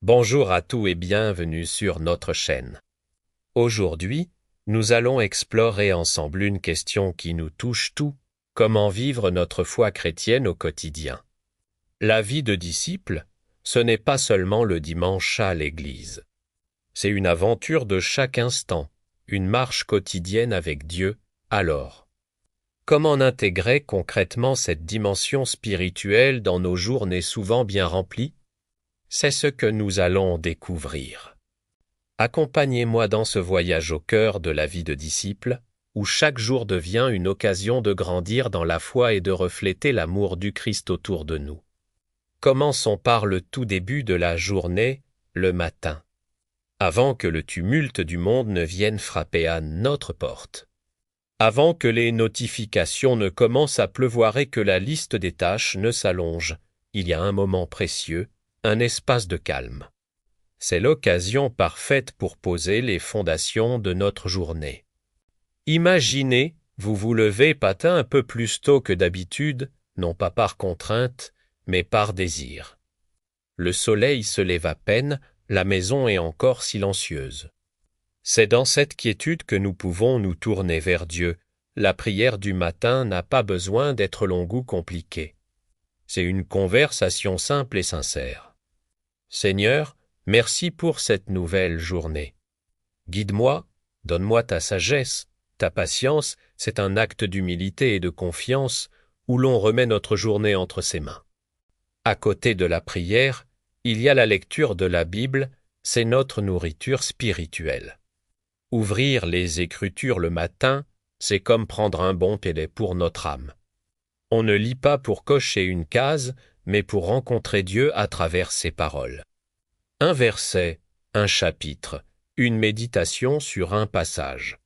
Bonjour à tous et bienvenue sur notre chaîne. Aujourd'hui, nous allons explorer ensemble une question qui nous touche tous, comment vivre notre foi chrétienne au quotidien. La vie de disciple, ce n'est pas seulement le dimanche à l'église. C'est une aventure de chaque instant, une marche quotidienne avec Dieu. Alors, comment intégrer concrètement cette dimension spirituelle dans nos journées souvent bien remplies? C'est ce que nous allons découvrir. Accompagnez-moi dans ce voyage au cœur de la vie de disciple, où chaque jour devient une occasion de grandir dans la foi et de refléter l'amour du Christ autour de nous. Commençons par le tout début de la journée, le matin, avant que le tumulte du monde ne vienne frapper à notre porte. Avant que les notifications ne commencent à pleuvoir et que la liste des tâches ne s'allonge, il y a un moment précieux, un espace de calme. C'est l'occasion parfaite pour poser les fondations de notre journée. Imaginez, vous vous levez matin un peu plus tôt que d'habitude, non pas par contrainte, mais par désir. Le soleil se lève à peine, la maison est encore silencieuse. C'est dans cette quiétude que nous pouvons nous tourner vers Dieu. La prière du matin n'a pas besoin d'être longue ou compliquée. C'est une conversation simple et sincère. Seigneur, merci pour cette nouvelle journée. Guide-moi, donne-moi ta sagesse, ta patience, c'est un acte d'humilité et de confiance où l'on remet notre journée entre ses mains. À côté de la prière, il y a la lecture de la Bible, c'est notre nourriture spirituelle. Ouvrir les Écritures le matin, c'est comme prendre un bon pélet pour notre âme. On ne lit pas pour cocher une case, mais pour rencontrer Dieu à travers ses paroles. Un verset, un chapitre, une méditation sur un passage.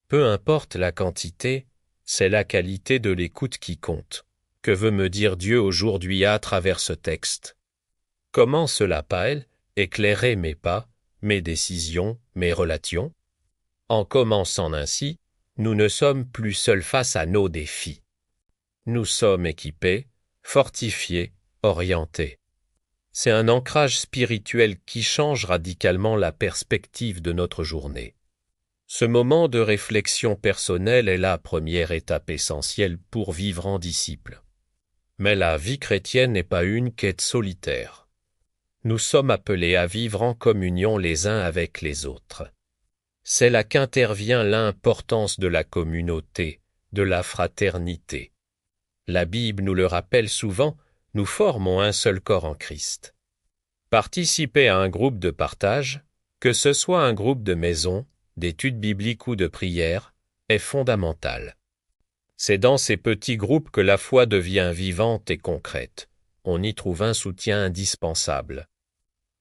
Peu importe la quantité, c'est la qualité de l'écoute qui compte. Que veut me dire Dieu aujourd'hui à travers ce texte? Comment cela peut éclairer mes pas, mes décisions, mes relations? En commençant ainsi, nous ne sommes plus seuls face à nos défis. Nous sommes équipés, fortifiés, orientés. C'est un ancrage spirituel qui change radicalement la perspective de notre journée. Ce moment de réflexion personnelle est la première étape essentielle pour vivre en disciple. Mais la vie chrétienne n'est pas une quête solitaire. Nous sommes appelés à vivre en communion les uns avec les autres. C'est là qu'intervient l'importance de la communauté, de la fraternité. La Bible nous le rappelle souvent, nous formons un seul corps en Christ. Participer à un groupe de partage, que ce soit un groupe de maison, d'études bibliques ou de prière, est fondamental. C'est dans ces petits groupes que la foi devient vivante et concrète. On y trouve un soutien indispensable.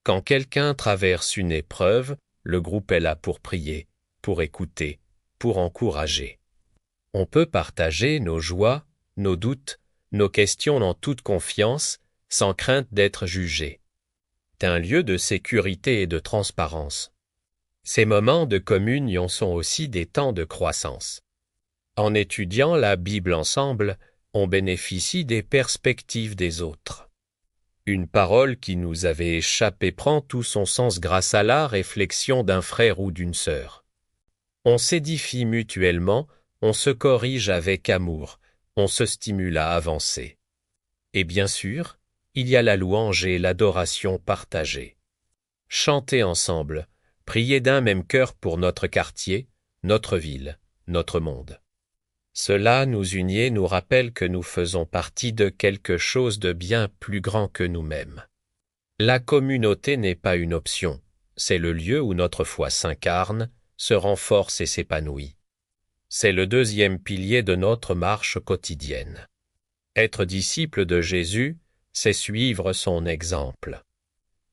Quand quelqu'un traverse une épreuve, le groupe est là pour prier, pour écouter, pour encourager. On peut partager nos joies, nos doutes, nos questions en toute confiance, sans crainte d'être jugé. C'est un lieu de sécurité et de transparence. Ces moments de communion sont aussi des temps de croissance. En étudiant la Bible ensemble, on bénéficie des perspectives des autres. Une parole qui nous avait échappé prend tout son sens grâce à la réflexion d'un frère ou d'une sœur. On s'édifie mutuellement, on se corrige avec amour, on se stimule à avancer. Et bien sûr, il y a la louange et l'adoration partagée. Chanter ensemble, prier d'un même cœur pour notre quartier, notre ville, notre monde. Cela nous unit et nous rappelle que nous faisons partie de quelque chose de bien plus grand que nous-mêmes. La communauté n'est pas une option, c'est le lieu où notre foi s'incarne, se renforce et s'épanouit. C'est le deuxième pilier de notre marche quotidienne. Être disciple de Jésus, c'est suivre son exemple.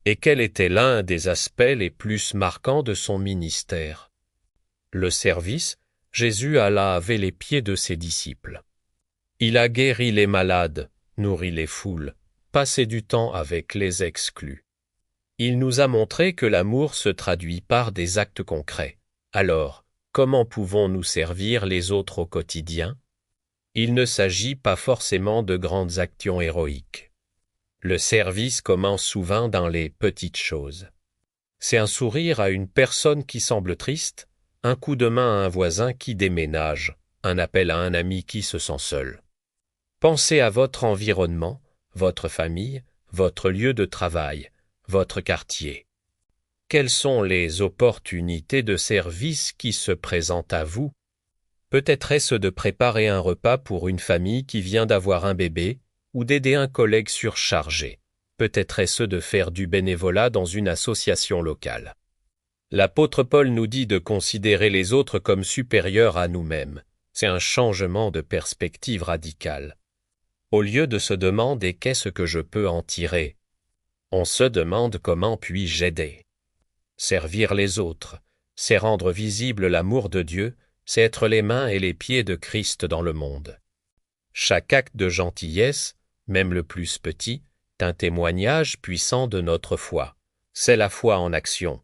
Et quel était l'un des aspects les plus marquants de son ministère? Le service. Jésus a lavé les pieds de ses disciples. Il a guéri les malades, nourri les foules, passé du temps avec les exclus. Il nous a montré que l'amour se traduit par des actes concrets. Alors, comment pouvons-nous servir les autres au quotidien? Il ne s'agit pas forcément de grandes actions héroïques. Le service commence souvent dans les petites choses. C'est un sourire à une personne qui semble triste, un coup de main à un voisin qui déménage, un appel à un ami qui se sent seul. Pensez à votre environnement, votre famille, votre lieu de travail, votre quartier. Quelles sont les opportunités de service qui se présentent à vous? Peut-être est-ce de préparer un repas pour une famille qui vient d'avoir un bébé ou d'aider un collègue surchargé. Peut-être est-ce de faire du bénévolat dans une association locale. L'apôtre Paul nous dit de considérer les autres comme supérieurs à nous-mêmes. C'est un changement de perspective radical. Au lieu de se demander qu'est-ce que je peux en tirer, on se demande comment puis-je aider. Servir les autres, c'est rendre visible l'amour de Dieu, c'est être les mains et les pieds de Christ dans le monde. Chaque acte de gentillesse, même le plus petit, est un témoignage puissant de notre foi. C'est la foi en action.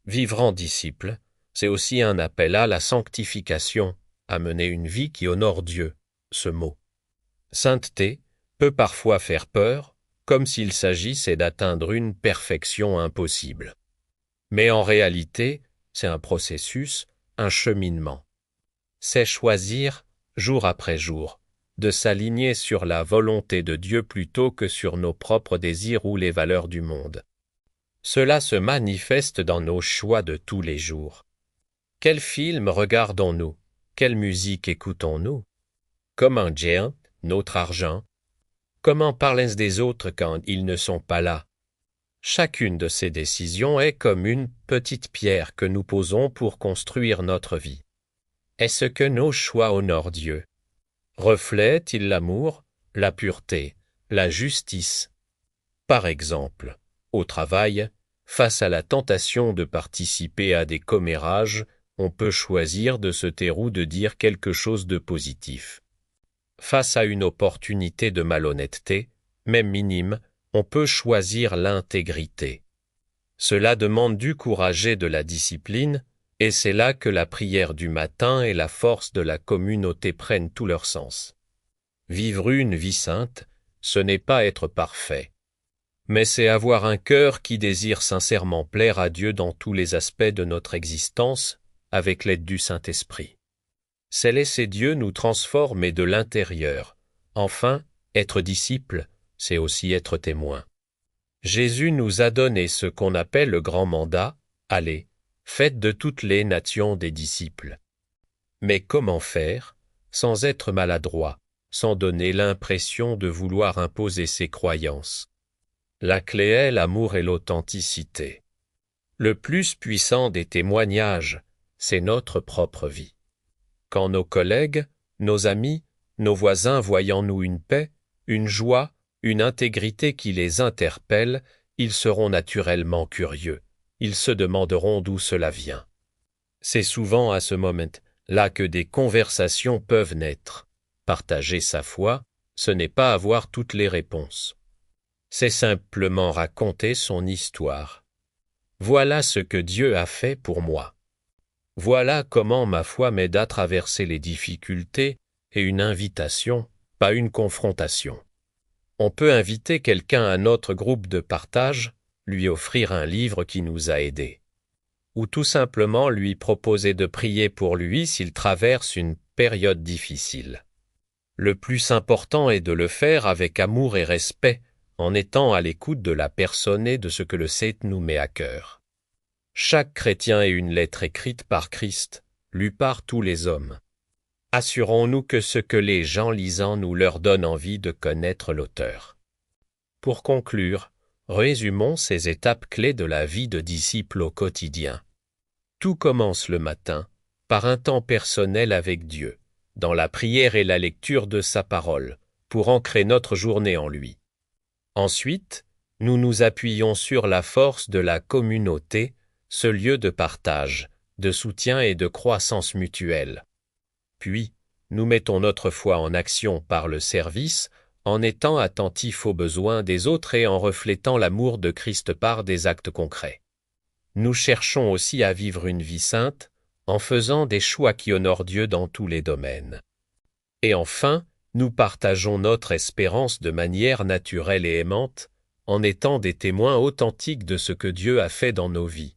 Vivre en disciple, c'est aussi un appel à la sanctification, à mener une vie qui honore Dieu, ce mot. Sainteté peut parfois faire peur, comme s'il s'agissait d'atteindre une perfection impossible. Mais en réalité, c'est un processus, un cheminement. C'est choisir, jour après jour, de s'aligner sur la volonté de Dieu plutôt que sur nos propres désirs ou les valeurs du monde. Cela se manifeste dans nos choix de tous les jours. Quel film regardons-nous? Quelle musique écoutons-nous? Comment gère notre argent? Comment parlent des autres quand ils ne sont pas là? Chacune de ces décisions est comme une petite pierre que nous posons pour construire notre vie. Est-ce que nos choix honorent Dieu? Reflètent-ils l'amour, la pureté, la justice? Par exemple, au travail, face à la tentation de participer à des commérages, on peut choisir de se taire ou de dire quelque chose de positif. Face à une opportunité de malhonnêteté, même minime, on peut choisir l'intégrité. Cela demande du courage et de la discipline, et c'est là que la prière du matin et la force de la communauté prennent tout leur sens. Vivre une vie sainte, ce n'est pas être parfait, mais c'est avoir un cœur qui désire sincèrement plaire à Dieu dans tous les aspects de notre existence, avec l'aide du Saint-Esprit. C'est laisser Dieu nous transformer de l'intérieur. Enfin, être disciple, c'est aussi être témoin. Jésus nous a donné ce qu'on appelle le grand mandat, « Allez, faites de toutes les nations des disciples ». Mais comment faire sans être maladroit, sans donner l'impression de vouloir imposer ses croyances? La clé est l'amour et l'authenticité. Le plus puissant des témoignages, c'est notre propre vie. Quand nos collègues, nos amis, nos voisins voient en nous une paix, une joie, une intégrité qui les interpelle, ils seront naturellement curieux. Ils se demanderont d'où cela vient. C'est souvent à ce moment-là que des conversations peuvent naître. Partager sa foi, ce n'est pas avoir toutes les réponses. C'est simplement raconter son histoire. Voilà ce que Dieu a fait pour moi. Voilà comment ma foi m'aide à traverser les difficultés et une invitation, pas une confrontation. On peut inviter quelqu'un à notre groupe de partage, lui offrir un livre qui nous a aidés, ou tout simplement lui proposer de prier pour lui s'il traverse une période difficile. Le plus important est de le faire avec amour et respect, en étant à l'écoute de la personne et de ce que le Seigneur nous met à cœur. Chaque chrétien est une lettre écrite par Christ, lue par tous les hommes. Assurons-nous que ce que les gens lisant nous leur donne envie de connaître l'auteur. Pour conclure, résumons ces étapes clés de la vie de disciple au quotidien. Tout commence le matin, par un temps personnel avec Dieu, dans la prière et la lecture de sa parole, pour ancrer notre journée en lui. Ensuite, nous nous appuyons sur la force de la communauté, ce lieu de partage, de soutien et de croissance mutuelle. Puis, nous mettons notre foi en action par le service, en étant attentifs aux besoins des autres et en reflétant l'amour de Christ par des actes concrets. Nous cherchons aussi à vivre une vie sainte, en faisant des choix qui honorent Dieu dans tous les domaines. Et enfin, nous partageons notre espérance de manière naturelle et aimante, en étant des témoins authentiques de ce que Dieu a fait dans nos vies.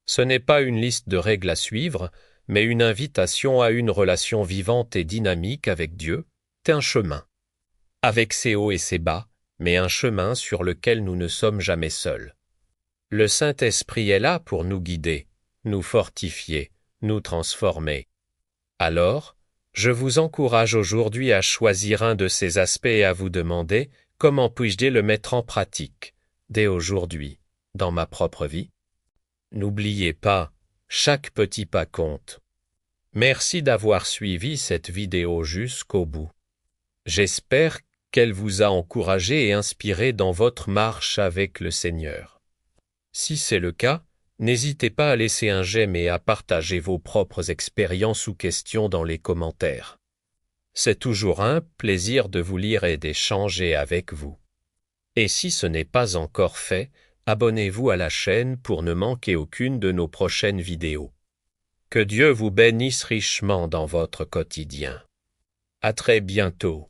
Ce n'est pas une liste de règles à suivre, mais une invitation à une relation vivante et dynamique avec Dieu, un chemin. Avec ses hauts et ses bas, mais un chemin sur lequel nous ne sommes jamais seuls. Le Saint-Esprit est là pour nous guider, nous fortifier, nous transformer. Alors, je vous encourage aujourd'hui à choisir un de ces aspects et à vous demander comment puis-je le mettre en pratique, dès aujourd'hui, dans ma propre vie. N'oubliez pas, chaque petit pas compte. Merci d'avoir suivi cette vidéo jusqu'au bout. J'espère qu'elle vous a encouragé et inspiré dans votre marche avec le Seigneur. Si c'est le cas, n'hésitez pas à laisser un j'aime et à partager vos propres expériences ou questions dans les commentaires. C'est toujours un plaisir de vous lire et d'échanger avec vous. Et si ce n'est pas encore fait, abonnez-vous à la chaîne pour ne manquer aucune de nos prochaines vidéos. Que Dieu vous bénisse richement dans votre quotidien. À très bientôt.